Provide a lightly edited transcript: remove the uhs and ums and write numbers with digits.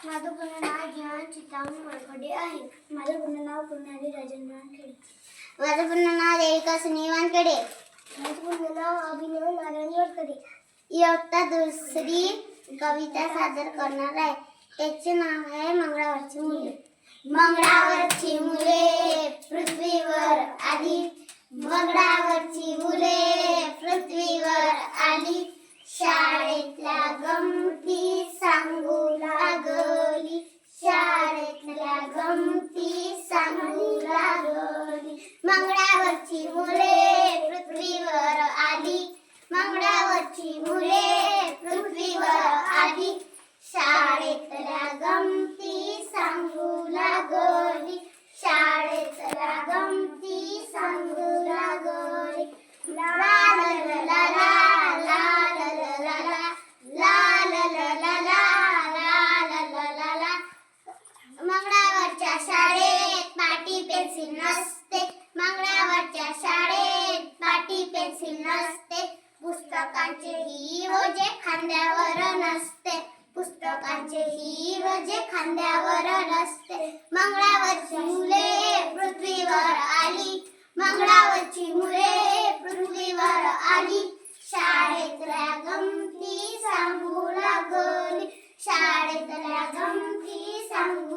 माझं पूर्ण नाव ज्ञान चितामणी वळखडे आहे. माझं पूर्ण नाव कुणाली राजेंद्र वानखेडे. माझं पूर्ण नाव देविका सुनील वानखेडे. माझं पूर्ण नाव अभिनव नारायण वळखडे. इयत्ता दुसरी कविता सादर करणार आहे. त्याचे नाव आहे मंगळावरची मुले. मंगळावरची मुले पृथ्वीवर आली, मंगळावरची मुले पृथ्वीवर आली, शाळेतल्या गमती सांगू लागली, शाळेतल्या गमती सांगू लागली. मंगळावरची मुले पृथ्वीवर आली, मंगळावरची मुले पृथ्वीवर आली, शाळेतल्या गमती सांगू लागली, शाळेतल्या गमती सांगू लागली. ला ला ला ला ला ला ला ला ला ला ला ला ला ला ला ला ला. मंगळावरच्या शाळेत पाटी पेन्सिल नसते, मंगळावरच्या शाळेत पाटी पेन्सिल नसते, पुस्तकांचे ही ओझे खांद्यावर नसते, पुस्तकांचे ही ओझे खांद्यावर नसते. मंगळावरची मुले पृथ्वीवर आली, मंगळावरची मुले पृथ्वीवर आली, शाळेतल्या गमती सांगू लागली, शाळेतल्या गमती सांगू